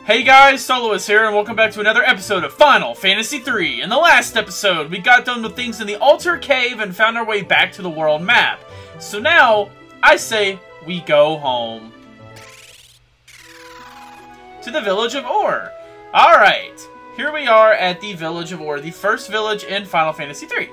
Hey guys, Solois here, and welcome back to another episode of Final Fantasy III. In the last episode, we got done with things in the Altar Cave and found our way back to the world map. So now, I say we go home. To the village of Or. Alright, here we are at the village of Or, the first village in Final Fantasy III.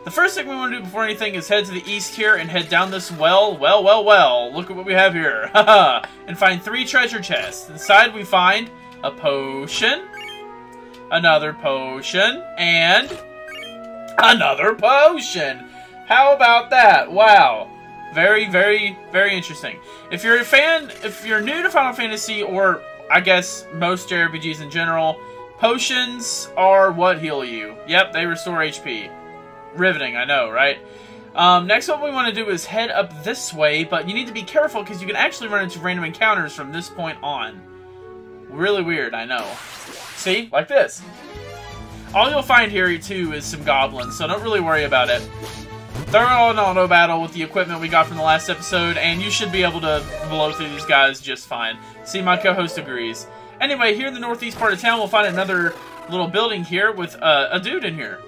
The first thing we want to do before anything is head to the east here and head down this well. Look at what we have here. Haha. And find 3 treasure chests. Inside we find a potion, another potion, and another potion. How about that? Wow. Very interesting. If you're a fan, if you're new to Final Fantasy, or I guess most JRPGs in general, potions are what heal you. Yep, they restore HP. Riveting, I know, right? Next, what we want to do is head up this way, but you need to be careful because you can actually run into random encounters from this point on. Really weird, I know. See? Like this. All you'll find here, too, is some goblins, so don't really worry about it. Thorough and auto battle with the equipment we got from the last episode, and you should be able to blow through these guys just fine. See, my co-host agrees. Anyway, here in the northeast part of town, we'll find another little building here with a dude in here.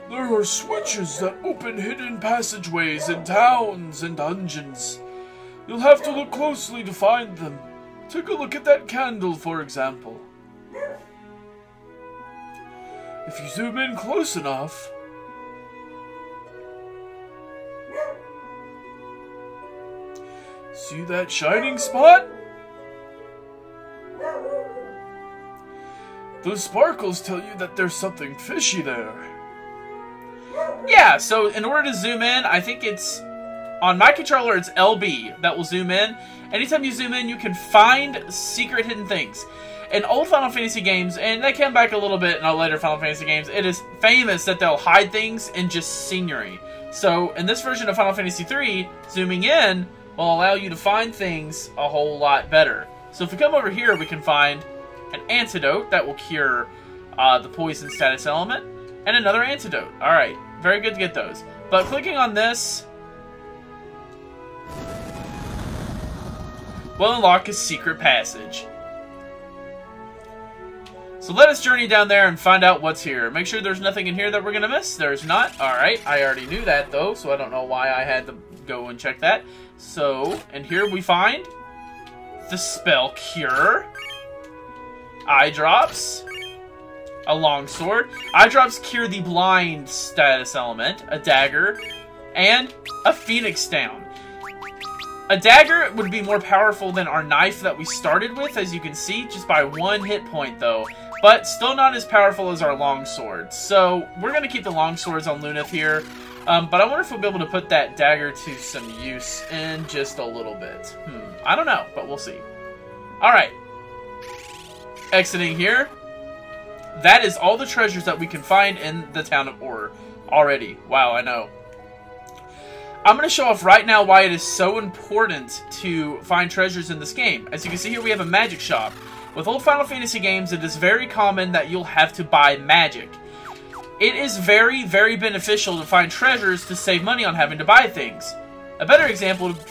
There are switches that open hidden passageways in towns and dungeons. You'll have to look closely to find them. Take a look at that candle, for example. If you zoom in close enough, see that shining spot? Those sparkles tell you that there's something fishy there. Yeah, so in order to zoom in, I think it's, on my controller, it's LB that will zoom in. Anytime you zoom in, you can find secret hidden things. In old Final Fantasy games, and they came back a little bit in later Final Fantasy games, it is famous that they'll hide things in just scenery. So, in this version of Final Fantasy III, zooming in will allow you to find things a whole lot better. So if we come over here, we can find an antidote that will cure the poison status element. And another antidote. Alright, very good to get those. But clicking on this will unlock a secret passage. So let us journey down there and find out what's here. Make sure there's nothing in here that we're going to miss. There's not. Alright, I already knew that though, so I don't know why I had to go and check that. So, and here we find the spell cure, eye drops, a longsword. Eye drops cure the blind status element, a dagger, and a phoenix down. A dagger would be more powerful than our knife that we started with, as you can see, just by 1 hit point though, but still not as powerful as our longsword. So we're going to keep the longswords on Luneth here, but I wonder if we'll be able to put that dagger to some use in just a little bit. I don't know, but we'll see. Alright, exiting here. That is all the treasures that we can find in the town of Or already. Wow, I know. I'm going to show off right now why it is so important to find treasures in this game. As you can see here, we have a magic shop. With old Final Fantasy games, it is very common that you'll have to buy magic. It is very beneficial to find treasures to save money on having to buy things. A better example would be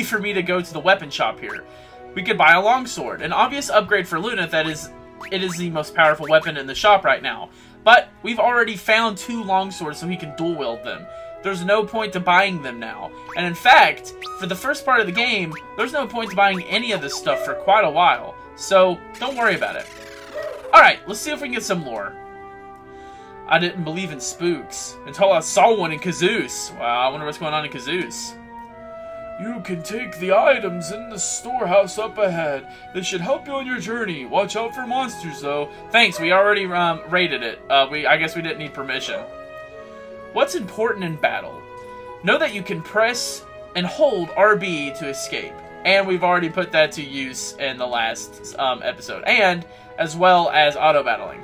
for me to go to the weapon shop here. We could buy a longsword, an obvious upgrade for Luneth. It is the most powerful weapon in the shop right now. But we've already found 2 longswords so he can dual wield them. There's no point to buying them now. And in fact, for the first part of the game, there's no point to buying any of this stuff for quite a while. So, don't worry about it. Alright, let's see if we can get some lore. I didn't believe in spooks until I saw one in Kazoos. Wow, I wonder what's going on in Kazoos. You can take the items in the storehouse up ahead. They should help you on your journey. Watch out for monsters, though. Thanks, we already raided it. I guess we didn't need permission. What's important in battle? Know that you can press and hold RB to escape. And we've already put that to use in the last episode. And as well as auto-battling.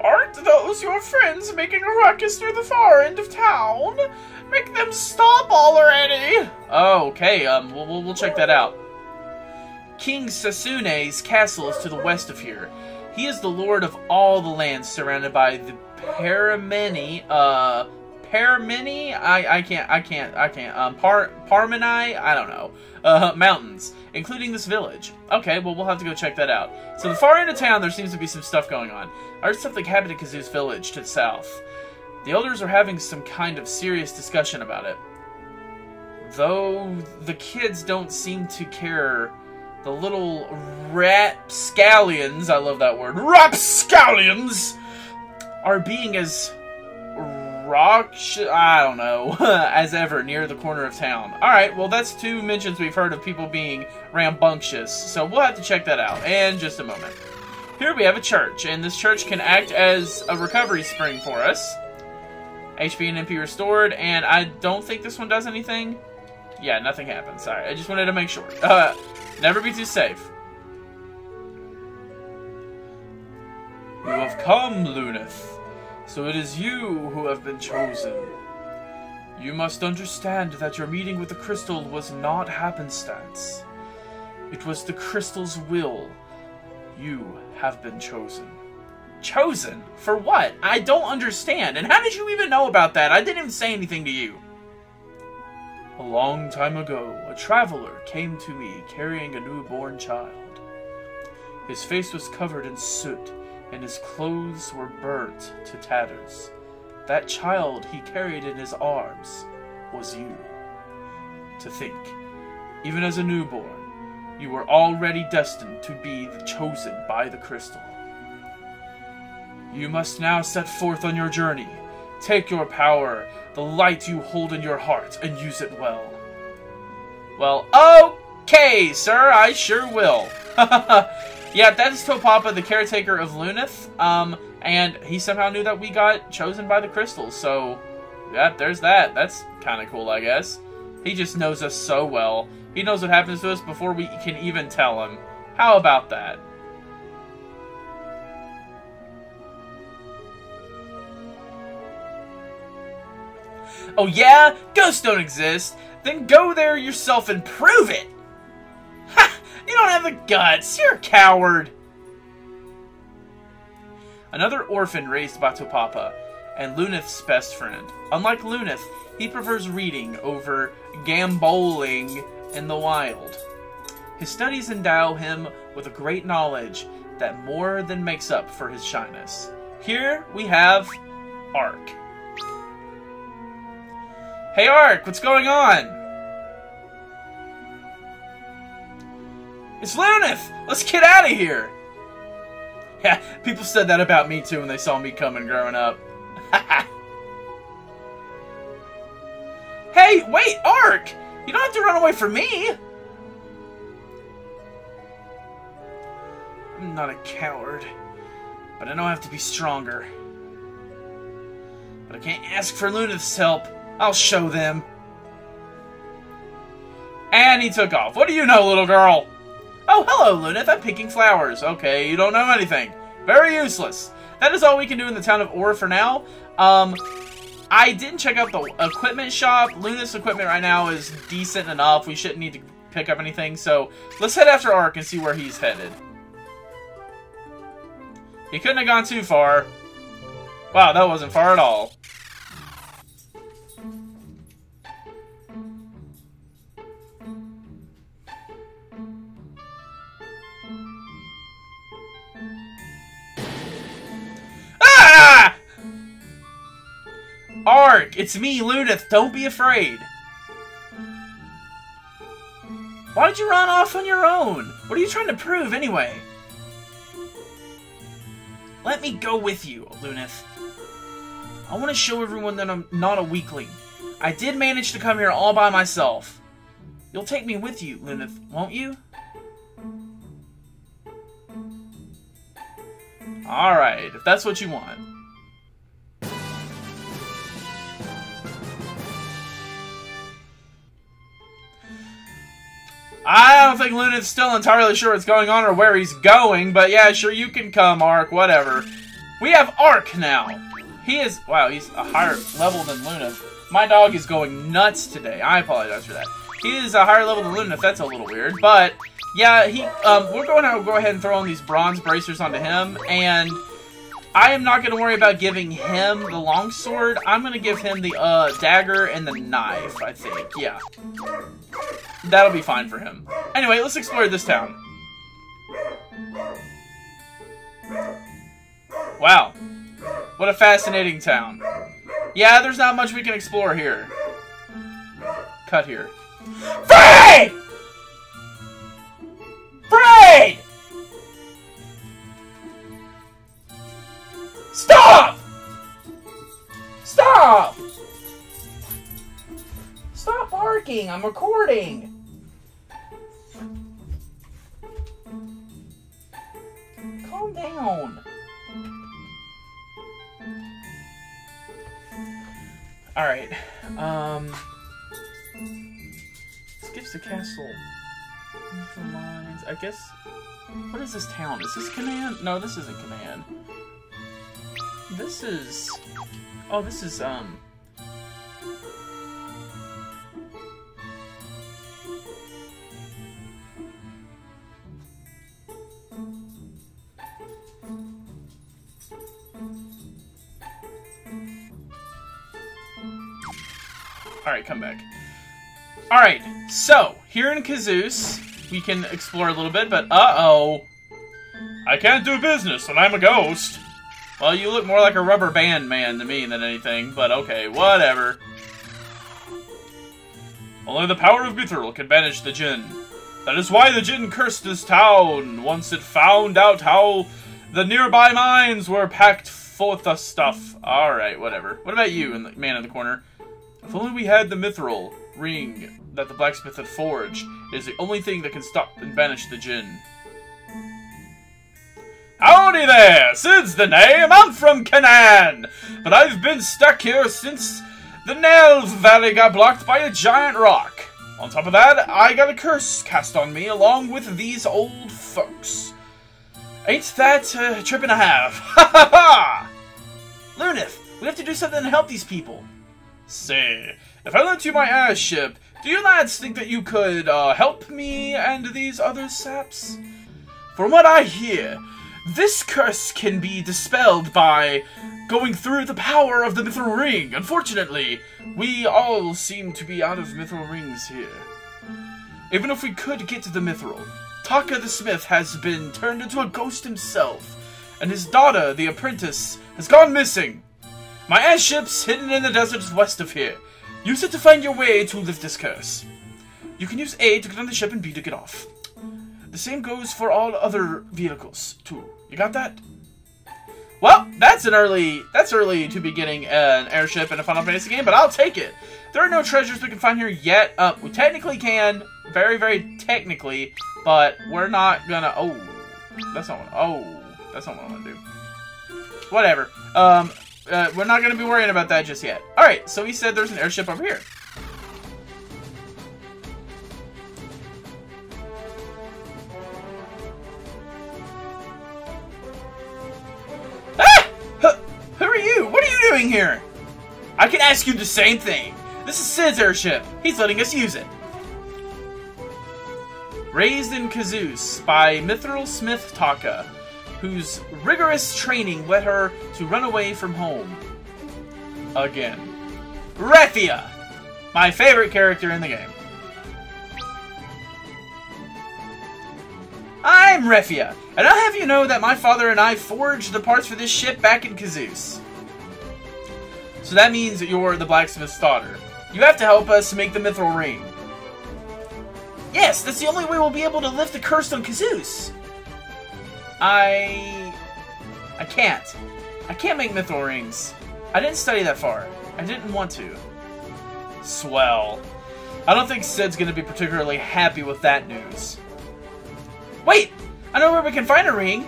Aren't those your friends making a ruckus near the far end of town? Make them stop already! Oh, okay, we'll check that out. King Sasune's castle is to the west of here. He is the lord of all the lands surrounded by the Parmini, I can't, Parmeni, I don't know, mountains, including this village. Okay, well, we'll have to go check that out. So the far end of town, there seems to be some stuff going on. I heard something happened at Kazoo's village to the south. The elders are having some kind of serious discussion about it. Though the kids don't seem to care. The little rapscallions, I love that word, rapscallions, are being as I don't know, as ever near the corner of town. Alright, well that's 2 mentions we've heard of people being rambunctious, so we'll have to check that out in just a moment. Here we have a church, and this church can act as a recovery spring for us. HP and MP restored, and I don't think this one does anything. Yeah, nothing happens. Sorry, I just wanted to make sure. Never be too safe. You have come, Luneth. So it is you who have been chosen. You must understand that your meeting with the crystal was not happenstance. It was the crystal's will. You have been chosen. Chosen? For what? I don't understand. And how did you even know about that? I didn't even say anything to you. A long time ago, a traveler came to me carrying a newborn child. His face was covered in soot, and his clothes were burnt to tatters. That child he carried in his arms was you. To think, even as a newborn, you were already destined to be chosen by the crystal. You must now set forth on your journey. Take your power, the light you hold in your heart, and use it well. Well, okay, sir, I sure will. Yeah, that is Topapa, the caretaker of Luneth, and he somehow knew that we got chosen by the crystals, so, yeah, there's that. That's kind of cool, I guess. He just knows us so well. He knows what happens to us before we can even tell him. How about that? Oh yeah? Ghosts don't exist? Then go there yourself and prove it! Ha! You don't have the guts! You're a coward! Another orphan raised by Topapa, and Luneth's best friend. Unlike Luneth, he prefers reading over gamboling in the wild. His studies endow him with a great knowledge that more than makes up for his shyness. Here we have Ark. Hey Ark, what's going on? It's Luneth! Let's get out of here! Yeah, people said that about me too when they saw me coming growing up. Hey, wait, Ark! You don't have to run away from me! I'm not a coward, but I know I have to be stronger. But I can't ask for Luneth's help. I'll show them. And he took off. What do you know, little girl? Oh, hello, Luneth. I'm picking flowers. Okay, you don't know anything. Very useless. That is all we can do in the town of Ora for now. I didn't check out the equipment shop. Luneth's equipment right now is decent enough. We shouldn't need to pick up anything. So let's head after Ark and see where he's headed. He couldn't have gone too far. Wow, that wasn't far at all. Ah! Ark, it's me, Luneth. Don't be afraid. Why did you run off on your own? What are you trying to prove, anyway? Let me go with you, Luneth. I want to show everyone that I'm not a weakling. I did manage to come here all by myself. You'll take me with you, Luneth, won't you? Alright, if that's what you want. I don't think Luneth's still entirely sure what's going on or where he's going, but yeah, sure, you can come, Ark, whatever. We have Ark now. He is, wow, he's a higher level than Luneth. My dog is going nuts today. I apologize for that. He is a higher level than Luneth. That's a little weird, but yeah, we're going to go ahead and throw on these bronze bracers onto him, and I am not going to worry about giving him the longsword. I'm going to give him the dagger and the knife, I think. Yeah. That'll be fine for him. Anyway, let's explore this town. Wow. What a fascinating town. Yeah, there's not much we can explore here. Cut here. Braid! Braid! Stop! Stop! Stop barking, I'm recording. Calm down. Alright, skips the castle. Mines. I guess, what is this town? Is this Command? No, this isn't Command. This is, oh, this is, alright, come back. Alright, so, here in Kazoos, we can explore a little bit, but uh-oh. I can't do business, and I'm a ghost. Well, you look more like a rubber band man to me than anything, but okay, whatever. Only the power of Mithril can banish the Jinn. That is why the Jinn cursed this town, once it found out how the nearby mines were packed full of the stuff. Alright, whatever. What about you, man in the corner? If only we had the Mithril ring that the blacksmith had forged. It is the only thing that can stop and banish the Jinn. Howdy there! Sid's the name. I'm from Canaan, but I've been stuck here since the Nelv Valley got blocked by a giant rock. On top of that, I got a curse cast on me along with these old folks. Ain't that a trip and a half? Ha ha ha! Luneth, we have to do something to help these people. Say, if I lent you my airship, do you lads think that you could help me and these other saps? From what I hear, this curse can be dispelled by going through the power of the Mithril Ring. Unfortunately, we all seem to be out of Mithril Rings here. Even if we could get to the Mithril, Taka the Smith has been turned into a ghost himself, and his daughter, the apprentice, has gone missing. My airship's hidden in the desert west of here. Use it to find your way to lift this curse. You can use A to get on the ship and B to get off. The same goes for all other vehicles, too. You got that? Well, that's early to be getting an airship in a Final Fantasy game, but I'll take it. There are no treasures we can find here yet. We technically can, very, very technically, but we're not gonna. Oh, that's not what. Oh, that's not what I want to do. Whatever. We're not gonna be worrying about that just yet. All right. So he said there's an airship over here. Who are you? What are you doing here? I can ask you the same thing. This is Sid's airship. He's letting us use it. Raised in Kazoos by Mithril Smith Taka, whose rigorous training led her to run away from home. Again. Refia! My favorite character in the game. I'm Refia, and I'll have you know that my father and I forged the parts for this ship back in Kazoos. So that means that you're the blacksmith's daughter. You have to help us make the Mithril Ring. Yes, that's the only way we'll be able to lift the curse on Kazoos. I can't. I can't make Mithril Rings. I didn't study that far. I didn't want to. Swell. I don't think Sid's gonna be particularly happy with that news. Wait! I know where we can find a ring!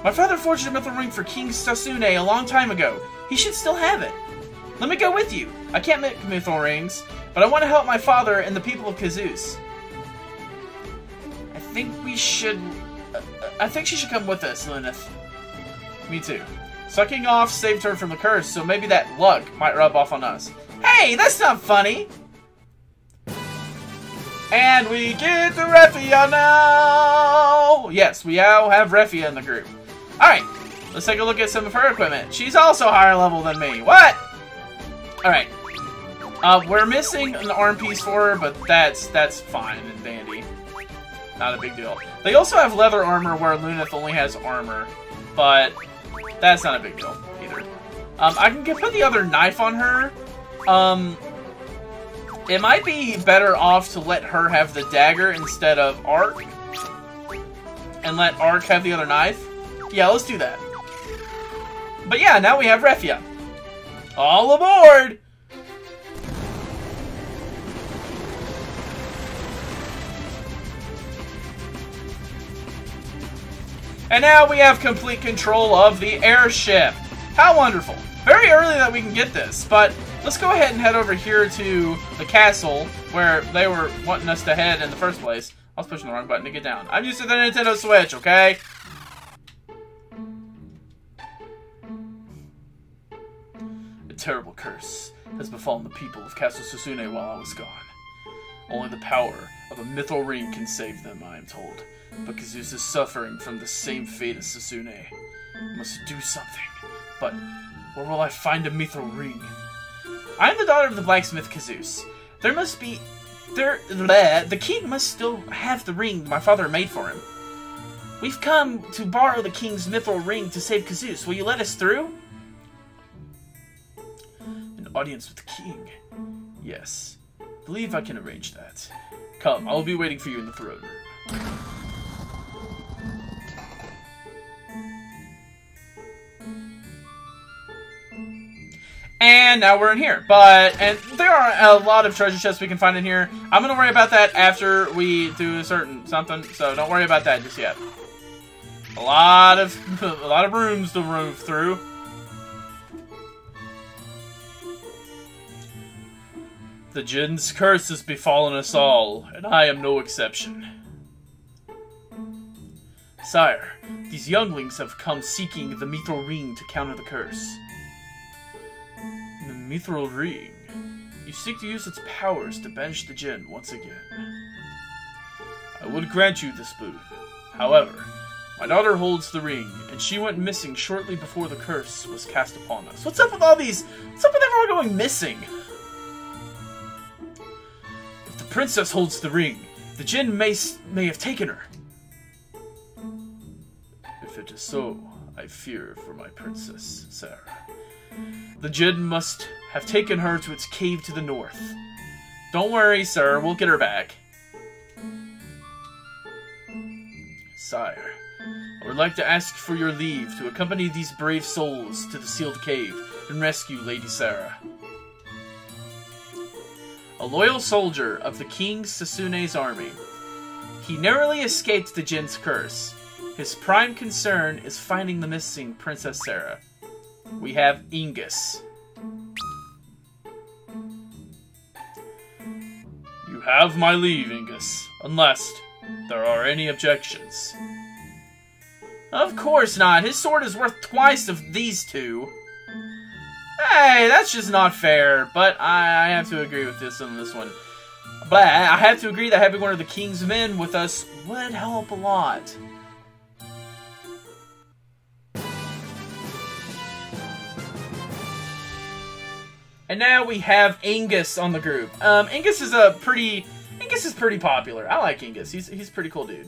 My father forged a Mithril Ring for King Sasune a long time ago. He should still have it. Let me go with you. I can't make Mithril Rings, but I want to help my father and the people of Kazoos. I think we should... I think she should come with us, Luneth. Me too. Sucking off saved her from the curse, so maybe that luck might rub off on us. Hey, that's not funny! And we get the Refia now! Yes, we now have Refia in the group. Alright, Let's take a look at some of her equipment. She's also higher level than me. What? Alright. We're missing an arm piece for her, but that's fine and dandy. Not a big deal. They also have leather armor where Luneth only has armor, but that's not a big deal either. I can put the other knife on her. It might be better off to let her have the dagger instead of Ark. And let Ark have the other knife. Yeah, let's do that. But yeah, now we have Refia. All aboard! And now we have complete control of the airship. How wonderful. Very early that we can get this, but let's go ahead and head over here to the castle where they were wanting us to head in the first place. I was pushing the wrong button to get down. I'm used to the Nintendo Switch, okay? A terrible curse has befallen the people of Castle Susune while I was gone. Only the power of a mithril ring can save them, I am told. But Kazus is suffering from the same fate as Susune. I must do something. But where will I find a mithril ring? I am the daughter of the blacksmith Kazus. There must be... The king must still have the ring my father made for him. We've come to borrow the king's mithril ring to save Kazus. Will you let us through? An audience with the king. Yes. Believe I can arrange that. Come, I will be waiting for you in the throne room. And now we're in here. And there are a lot of treasure chests we can find in here. I'm going to worry about that after we do a certain something, so don't worry about that just yet. A lot of rooms to move through. The Jinn's curse has befallen us all, and I am no exception. Sire, these younglings have come seeking the mithril ring to counter the curse. The mithril ring. You seek to use its powers to banish the Jinn once again. I would grant you this boon. However, my daughter holds the ring, and she went missing shortly before the curse was cast upon us. What's up with all these? What's up with everyone going missing? If the princess holds the ring, the Jinn may have taken her. If it is so, I fear for my princess, Sarah. The Jinn must have taken her to its cave to the north. Don't worry, sir. We'll get her back. Sire, I would like to ask for your leave to accompany these brave souls to the sealed cave and rescue Lady Sarah. A loyal soldier of the King Susune's army. He narrowly escaped the Jinn's curse. His prime concern is finding the missing Princess Sarah. We have Ingus. You have my leave, Ingus, unless there are any objections. Of course not. His sword is worth twice of these two. Hey, that's just not fair, but I have to agree with this on this one. But I have to agree that having one of the king's men with us would help a lot. And now we have Ingus on the group. Ingus is pretty popular. I like Ingus. He's a pretty cool dude.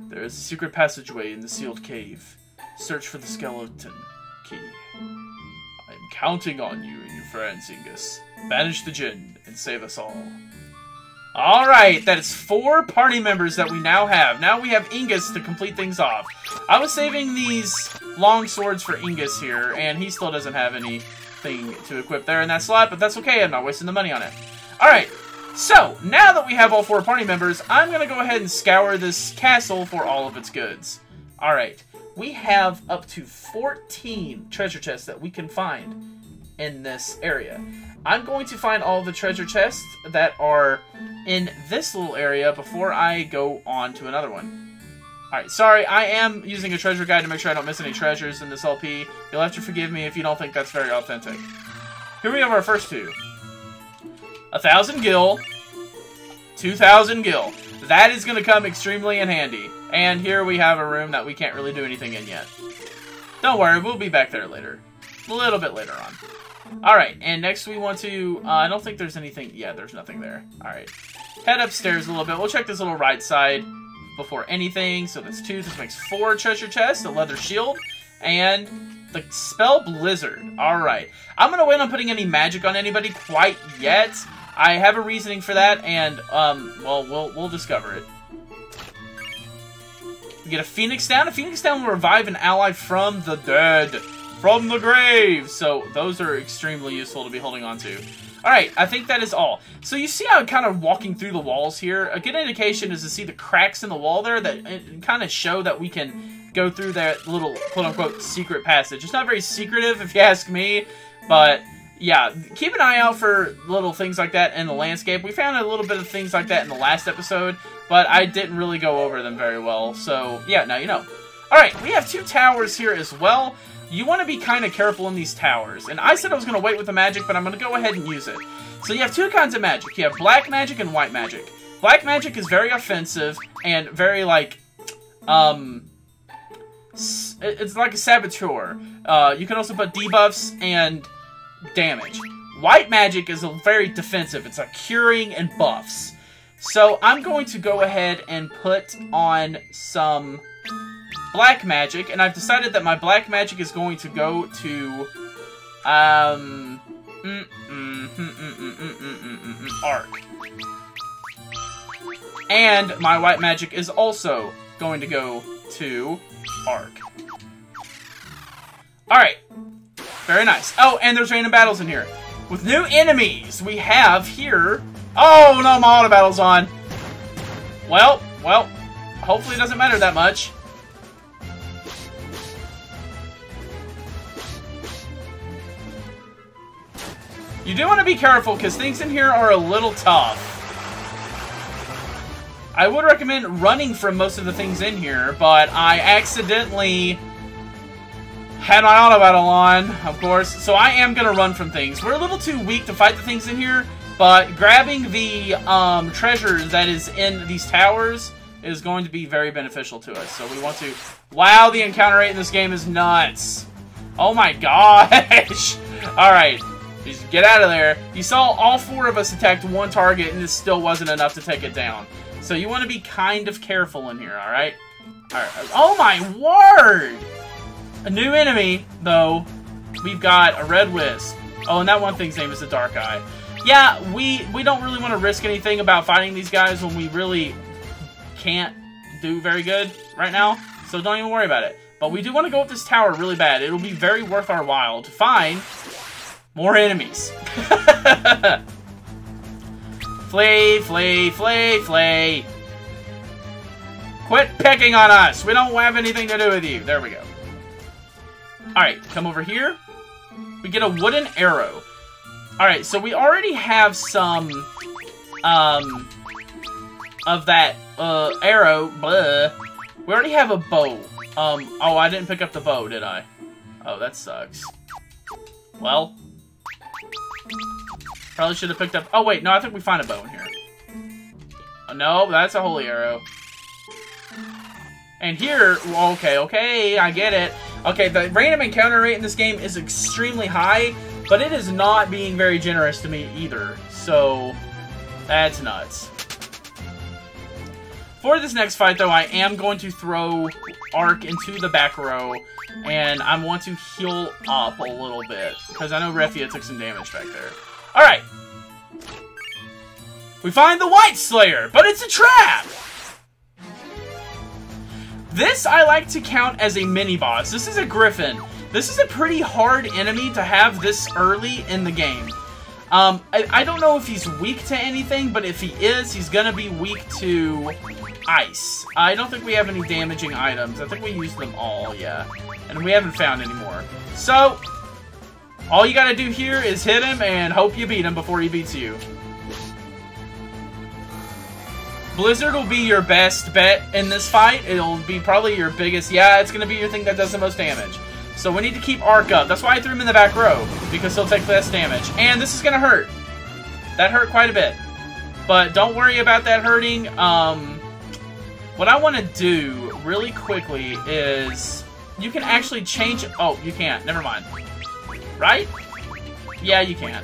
There is a secret passageway in the sealed cave. Search for the skeleton key. I am counting on you and your friends, Ingus. Banish the Jinn and save us all. Alright, that is 4 party members that we now have. Now we have Ingus to complete things off. I was saving these long swords for Ingus here, and he still doesn't have anything to equip there in that slot, but that's okay. I'm not wasting the money on it. Alright, so now that we have all 4 party members, I'm going to go ahead and scour this castle for all of its goods. Alright, we have up to 14 treasure chests that we can find in this area. I'm going to find all the treasure chests that are in this little area before I go on to another one. Alright, sorry, I am using a treasure guide to make sure I don't miss any treasures in this LP. You'll have to forgive me if you don't think that's very authentic. Here we have our first 2. 1,000 gil, 2,000 gil. That is going to come extremely in handy. And here we have a room that we can't really do anything in yet. Don't worry, we'll be back there later. A little bit later on. Alright, and next we want to... I don't think there's anything... Yeah, there's nothing there. Alright. Head upstairs a little bit. We'll check this little right side before anything. So that's 2. This makes 4 treasure chests, a leather shield, and the spell Blizzard. Alright. I'm going to wait on putting any magic on anybody quite yet. I have a reasoning for that, and, well, we'll discover it. We get a Phoenix Down. A Phoenix Down will revive an ally from the dead. From the grave. So those are extremely useful to be holding on to. Alright, I think that is all. So you see how I'm kind of walking through the walls here? A good indication is to see the cracks in the wall there that kind of show that we can go through that little quote-unquote secret passage. It's not very secretive if you ask me, but yeah, keep an eye out for little things like that in the landscape. We found a little bit of things like that in the last episode, but I didn't really go over them very well. So yeah, now you know. Alright, we have 2 towers here as well. You want to be kind of careful in these towers. And I said I was going to wait with the magic, but I'm going to go ahead and use it. So you have 2 kinds of magic. You have black magic and white magic. Black magic is very offensive and very, like, it's like a saboteur. You can also put debuffs and damage. White magic is very defensive. It's like curing and buffs. So I'm going to go ahead and put on some black magic, and I've decided that my black magic is going to go to Arc. And my white magic is also going to go to Arc. Alright. Very nice. Oh, and there's random battles in here. With new enemies, we have here... Oh, no, my auto battle's on. Well, hopefully it doesn't matter that much. You do want to be careful, because things in here are a little tough. I would recommend running from most of the things in here, but I accidentally had my auto battle on, of course, so I am going to run from things. We're a little too weak to fight the things in here, but grabbing the treasure that is in these towers is going to be very beneficial to us. So we want to... Wow, the encounter rate in this game is nuts. Oh my gosh. Alright. Just get out of there. You saw all 4 of us attacked one target, and this still wasn't enough to take it down. So you want to be kind of careful in here, alright? Alright. Oh my word! A new enemy, though. We've got a red wisp. Oh, and that one thing's name is the Dark Eye. Yeah, we don't really want to risk anything about fighting these guys when we really can't do very good right now. So don't even worry about it. But we do want to go up this tower really bad. It'll be very worth our while to find more enemies. Flee, flee, flee, flee. Quit picking on us. We don't have anything to do with you. There we go. Alright, come over here. We get a wooden arrow. Alright, so we already have some, of that, arrow. Blah. We already have a bow. Oh, I didn't pick up the bow, did I? Oh, that sucks. Well. Probably should have picked up... Oh, wait, no, I think we find a bow in here. Oh, no, that's a holy arrow. And here... Okay, I get it. Okay, the random encounter rate in this game is extremely high, but it is not being very generous to me either. So, that's nuts. For this next fight, though, I am going to throw Arc into the back row, and I want to heal up a little bit, because I know Refia took some damage back there. Alright. We find the White Slayer, but it's a trap! This I like to count as a mini-boss. This is a Griffin. This is a pretty hard enemy to have this early in the game. I don't know if he's weak to anything, but if he is, he's gonna be weak to ice. I don't think we have any damaging items. I think we used them all, yeah. And we haven't found any more. So, all you gotta do here is hit him and hope you beat him before he beats you. Blizzard will be your best bet in this fight. It'll be probably your biggest... Yeah, it's gonna be your thing that does the most damage. So we need to keep Arc up. That's why I threw him in the back row, because he'll take less damage. And this is gonna hurt. That hurt quite a bit. But don't worry about that hurting. What I want to do really quickly is... You can actually change... Oh, you can't. Never mind. Right? Yeah, you can.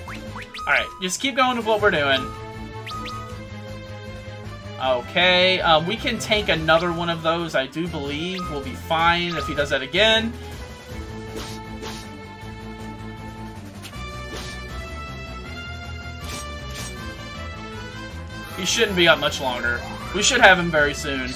Alright, just keep going with what we're doing. Okay, we can tank another one of those, I do believe. We'll be fine if he does that again. He shouldn't be up much longer. We should have him very soon.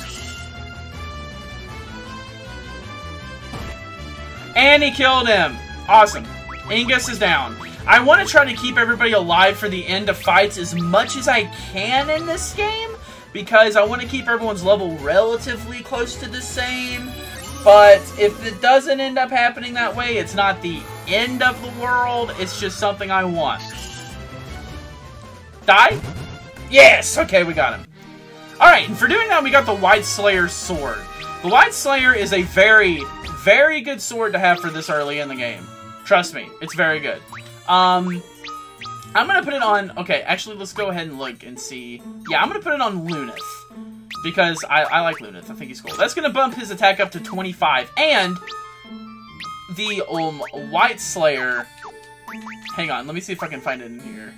And he killed him! Awesome. Ingus is down. I want to try to keep everybody alive for the end of fights as much as I can in this game, because I want to keep everyone's level relatively close to the same. But if it doesn't end up happening that way, it's not the end of the world, it's just something I want. Die? Yes! Okay, we got him. Alright, and for doing that, we got the White Slayer's sword. The White Slayer is a very, very good sword to have for this early in the game. Trust me, it's very good. I'm gonna put it on... Okay, actually, let's go ahead and look and see. Yeah, I'm gonna put it on Luneth. Because I like Luneth. I think he's cool. That's gonna bump his attack up to 25. And the White Slayer... Hang on, let me see if I can find it in here.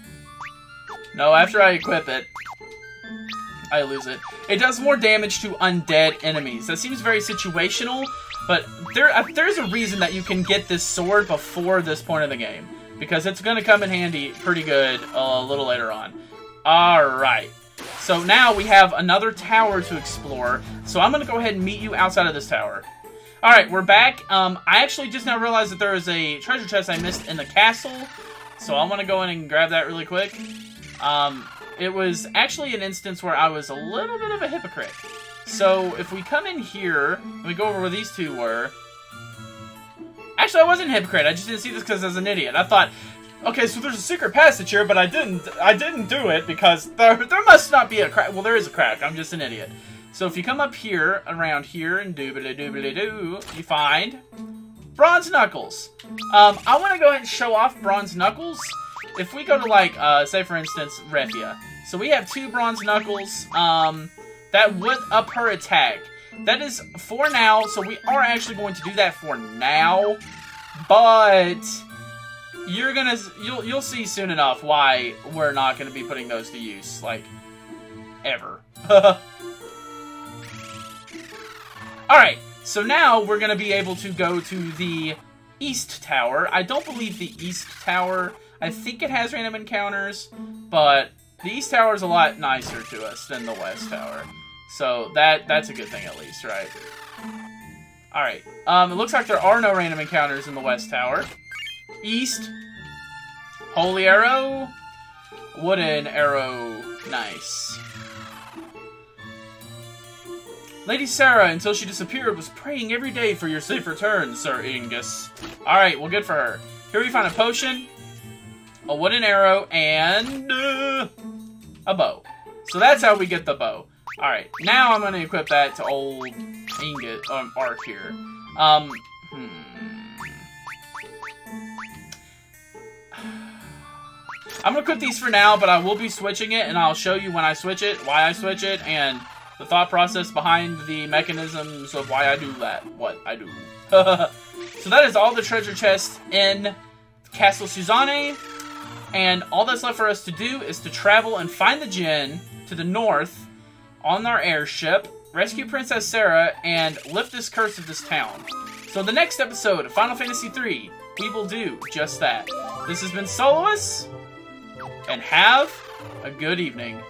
No, after I equip it, I lose it. It does more damage to undead enemies. That seems very situational, but there's a reason that you can get this sword before this point of the game. Because it's going to come in handy pretty good a little later on. Alright. So now we have another tower to explore. So I'm going to go ahead and meet you outside of this tower. Alright, we're back. I actually just now realized that there is a treasure chest I missed in the castle. So I want to go in and grab that really quick. It was actually an instance where I was a little bit of a hypocrite. So if we come in here, and we go over where these two were... Actually, I wasn't a hypocrite. I just didn't see this because I was an idiot. I thought, okay, so there's a secret passage here, but I didn't do it because there must not be a crack. Well, there is a crack. I'm just an idiot. So if you come up here, around here, and doobly-doobly-doo, you find Bronze Knuckles. I want to go ahead and show off Bronze Knuckles. If we go to, like, say, for instance, Refia. So we have 2 Bronze Knuckles. That would up her attack. That is for now, so we are actually going to do that for now. But you'll see soon enough why we're not going to be putting those to use, like, ever. Alright, so now we're going to be able to go to the East Tower. I don't believe the East Tower, I think it has random encounters, but the East Tower is a lot nicer to us than the West Tower. So that's a good thing at least, right? Alright, it looks like there are no random encounters in the West Tower. East, Holy Arrow, Wooden Arrow, nice. Lady Sarah, until she disappeared, was praying every day for your safe return, Sir Ingus. Alright, well, good for her. Here we find a potion, a wooden arrow, and a bow. So that's how we get the bow. Alright, now I'm going to equip that to old Ingot, Ark here. I'm going to equip these for now, but I will be switching it, and I'll show you when I switch it, why I switch it, and the thought process behind the mechanisms of why I do that, what I do. So that is all the treasure chests in Castle Suzanne, and all that's left for us to do is to travel and find the Djinn to the north on our airship, rescue Princess Sarah, and lift this curse of this town. So in the next episode of Final Fantasy III, we will do just that. This has been Solois, and have a good evening.